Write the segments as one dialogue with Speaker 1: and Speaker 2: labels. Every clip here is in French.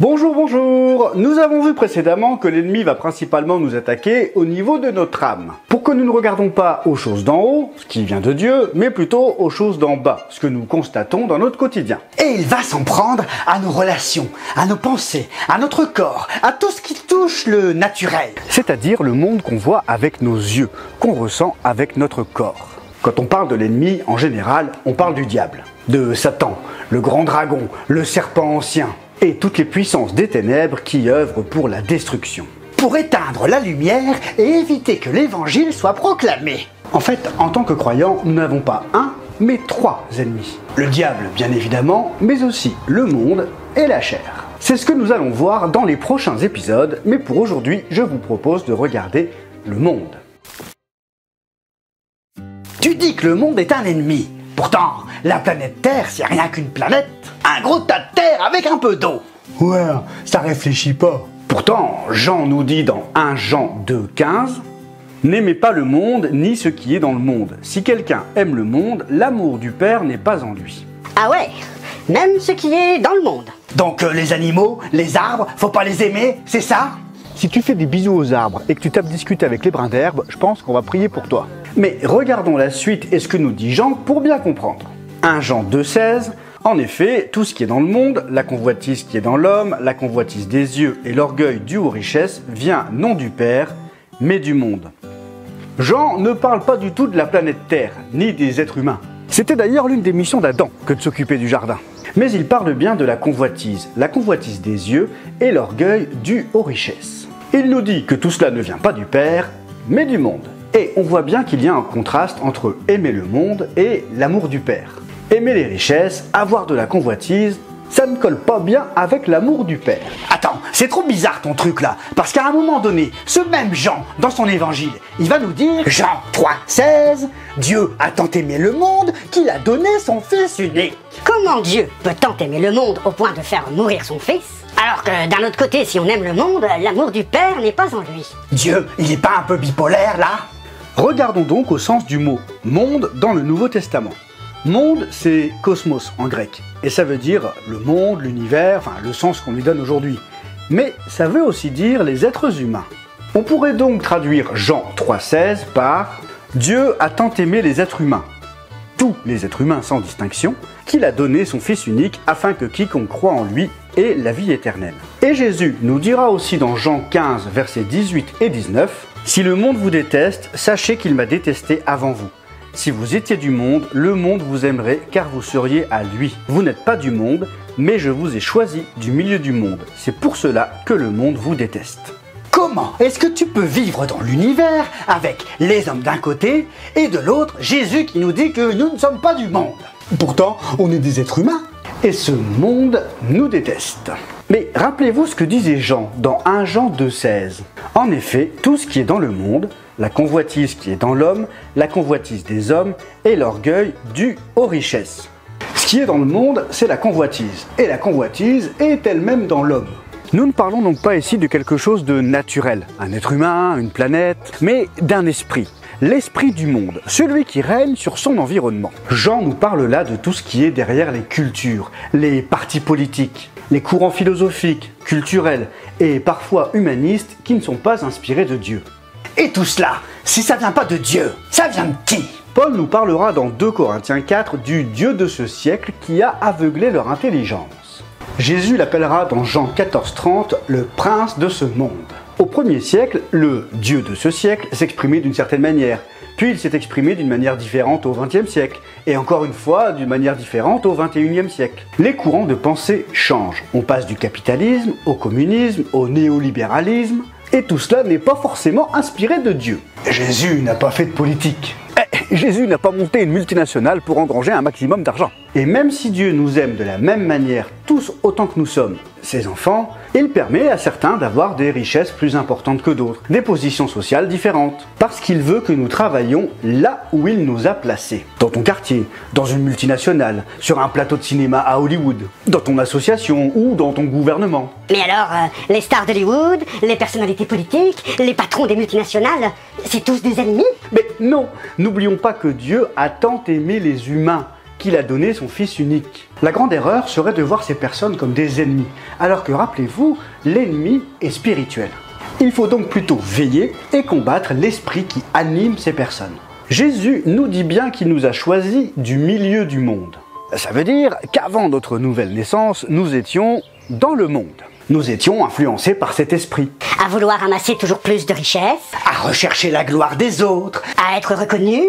Speaker 1: Bonjour, bonjour! Nous avons vu précédemment que l'ennemi va principalement nous attaquer au niveau de notre âme. Pour que nous ne regardons pas aux choses d'en haut, ce qui vient de Dieu, mais plutôt aux choses d'en bas, ce que nous constatons dans notre quotidien.
Speaker 2: Et il va s'en prendre à nos relations, à nos pensées, à notre corps, à tout ce qui touche le naturel.
Speaker 1: C'est-à-dire le monde qu'on voit avec nos yeux, qu'on ressent avec notre corps. Quand on parle de l'ennemi, en général, on parle du diable, de Satan, le grand dragon, le serpent ancien, et toutes les puissances des ténèbres qui œuvrent pour la destruction.
Speaker 2: Pour éteindre la lumière et éviter que l'évangile soit proclamé.
Speaker 1: En fait, en tant que croyants, nous n'avons pas un, mais trois ennemis. Le diable, bien évidemment, mais aussi le monde et la chair. C'est ce que nous allons voir dans les prochains épisodes, mais pour aujourd'hui, je vous propose de regarder le monde.
Speaker 2: Tu dis que le monde est un ennemi. Pourtant, la planète Terre, c'est rien qu'une planète. Un gros tas de terre avec un peu d'eau.
Speaker 1: Ouais, ça réfléchit pas. Pourtant, Jean nous dit dans 1 Jean 2,15 « N'aimez pas le monde, ni ce qui est dans le monde. Si quelqu'un aime le monde, l'amour du Père n'est pas en lui. »
Speaker 3: Ah ouais, même ce qui est dans le monde.
Speaker 2: Donc les animaux, les arbres, faut pas les aimer, c'est ça?
Speaker 1: Si tu fais des bisous aux arbres et que tu tapes discuter avec les brins d'herbe, je pense qu'on va prier pour toi. Mais regardons la suite et ce que nous dit Jean pour bien comprendre. 1 Jean 2,16 En effet, tout ce qui est dans le monde, la convoitise qui est dans l'homme, la convoitise des yeux et l'orgueil dû aux richesses, vient non du Père, mais du monde. Jean ne parle pas du tout de la planète Terre, ni des êtres humains. C'était d'ailleurs l'une des missions d'Adam que de s'occuper du jardin. Mais il parle bien de la convoitise des yeux et l'orgueil dû aux richesses. Il nous dit que tout cela ne vient pas du Père, mais du monde. Et on voit bien qu'il y a un contraste entre aimer le monde et l'amour du Père. Aimer les richesses, avoir de la convoitise, ça ne colle pas bien avec l'amour du Père.
Speaker 2: Attends, c'est trop bizarre ton truc là, parce qu'à un moment donné, ce même Jean, dans son évangile, il va nous dire, Jean 3,16, Dieu a tant aimé le monde qu'il a donné son Fils unique.
Speaker 3: Comment Dieu peut tant aimer le monde au point de faire mourir son Fils, alors que d'un autre côté, si on aime le monde, l'amour du Père n'est pas en lui?
Speaker 2: Dieu, il est pas un peu bipolaire là?
Speaker 1: Regardons donc au sens du mot « monde » dans le Nouveau Testament. Monde, c'est cosmos en grec, et ça veut dire le monde, l'univers, enfin le sens qu'on lui donne aujourd'hui. Mais ça veut aussi dire les êtres humains. On pourrait donc traduire Jean 3,16 par « Dieu a tant aimé les êtres humains, tous les êtres humains sans distinction, qu'il a donné son Fils unique afin que quiconque croit en lui ait la vie éternelle. » Et Jésus nous dira aussi dans Jean 15, versets 18 et 19 « Si le monde vous déteste, sachez qu'il m'a détesté avant vous. Si vous étiez du monde, le monde vous aimerait car vous seriez à lui. Vous n'êtes pas du monde, mais je vous ai choisi du milieu du monde. C'est pour cela que le monde vous déteste. »
Speaker 2: Comment est-ce que tu peux vivre dans l'univers avec les hommes d'un côté et de l'autre Jésus qui nous dit que nous ne sommes pas du monde? Pourtant, on est des êtres humains.
Speaker 1: Et ce monde nous déteste. Mais rappelez-vous ce que disait Jean dans 1 Jean 2,16. En effet, tout ce qui est dans le monde, la convoitise qui est dans l'homme, la convoitise des hommes et l'orgueil dû aux richesses. Ce qui est dans le monde, c'est la convoitise. Et la convoitise est elle-même dans l'homme. Nous ne parlons donc pas ici de quelque chose de naturel, un être humain, une planète, mais d'un esprit. L'esprit du monde, celui qui règne sur son environnement. Jean nous parle là de tout ce qui est derrière les cultures, les partis politiques, les courants philosophiques, culturels et parfois humanistes qui ne sont pas inspirés de Dieu.
Speaker 2: Et tout cela, si ça vient pas de Dieu, ça vient de qui?
Speaker 1: Paul nous parlera dans 2 Corinthiens 4 du Dieu de ce siècle qui a aveuglé leur intelligence. Jésus l'appellera dans Jean 14,30 le prince de ce monde. Au 1er siècle, le Dieu de ce siècle s'exprimait d'une certaine manière, puis il s'est exprimé d'une manière différente au 20e siècle, et encore une fois d'une manière différente au 21e siècle. Les courants de pensée changent. On passe du capitalisme au communisme, au néolibéralisme, et tout cela n'est pas forcément inspiré de Dieu.
Speaker 2: Jésus n'a pas fait de politique.
Speaker 1: Jésus n'a pas monté une multinationale pour engranger un maximum d'argent. Et même si Dieu nous aime de la même manière, tous autant que nous sommes ses enfants, il permet à certains d'avoir des richesses plus importantes que d'autres, des positions sociales différentes, parce qu'il veut que nous travaillions là où il nous a placés. Dans ton quartier, dans une multinationale, sur un plateau de cinéma à Hollywood, dans ton association ou dans ton gouvernement.
Speaker 3: Mais alors, les stars d'Hollywood, les personnalités politiques, les patrons des multinationales, c'est tous des ennemis?
Speaker 1: Mais non, n'oublions pas que Dieu a tant aimé les humains qu'il a donné son Fils unique. La grande erreur serait de voir ces personnes comme des ennemis, alors que rappelez-vous, l'ennemi est spirituel. Il faut donc plutôt veiller et combattre l'esprit qui anime ces personnes. Jésus nous dit bien qu'il nous a choisis du milieu du monde. Ça veut dire qu'avant notre nouvelle naissance, nous étions dans le monde. Nous étions influencés par cet esprit.
Speaker 3: À vouloir amasser toujours plus de richesses,
Speaker 2: À rechercher la gloire des autres,
Speaker 3: à être reconnu,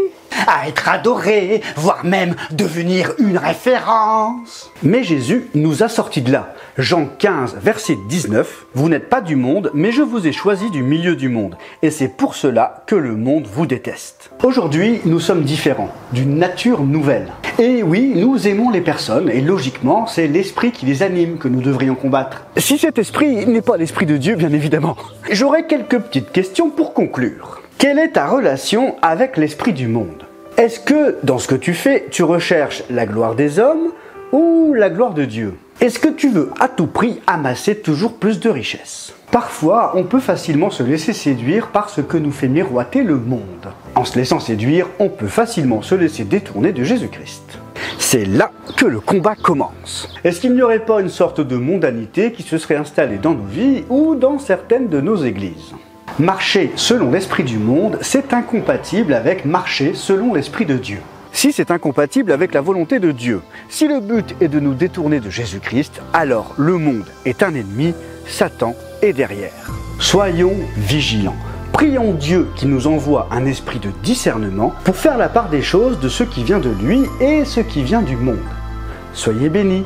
Speaker 2: à être adoré, voire même devenir une référence.
Speaker 1: Mais Jésus nous a sortis de là. Jean 15, verset 19, « Vous n'êtes pas du monde, mais je vous ai choisi du milieu du monde, et c'est pour cela que le monde vous déteste. » Aujourd'hui, nous sommes différents, d'une nature nouvelle. Et oui, nous aimons les personnes, et logiquement, c'est l'esprit qui les anime que nous devrions combattre. Si cet esprit n'est pas l'esprit de Dieu, bien évidemment. J'aurais quelques petites questions pour conclure. Quelle est ta relation avec l'esprit du monde? Est-ce que, dans ce que tu fais, tu recherches la gloire des hommes ou la gloire de Dieu? Est-ce que tu veux à tout prix amasser toujours plus de richesses? Parfois, on peut facilement se laisser séduire par ce que nous fait miroiter le monde. En se laissant séduire, on peut facilement se laisser détourner de Jésus-Christ. C'est là que le combat commence. Est-ce qu'il n'y aurait pas une sorte de mondanité qui se serait installée dans nos vies ou dans certaines de nos églises? Marcher selon l'esprit du monde, c'est incompatible avec marcher selon l'esprit de Dieu. Si c'est incompatible avec la volonté de Dieu, si le but est de nous détourner de Jésus-Christ, alors le monde est un ennemi, Satan est derrière. Soyons vigilants. Prions Dieu qui nous envoie un esprit de discernement pour faire la part des choses de ce qui vient de lui et ce qui vient du monde. Soyez bénis.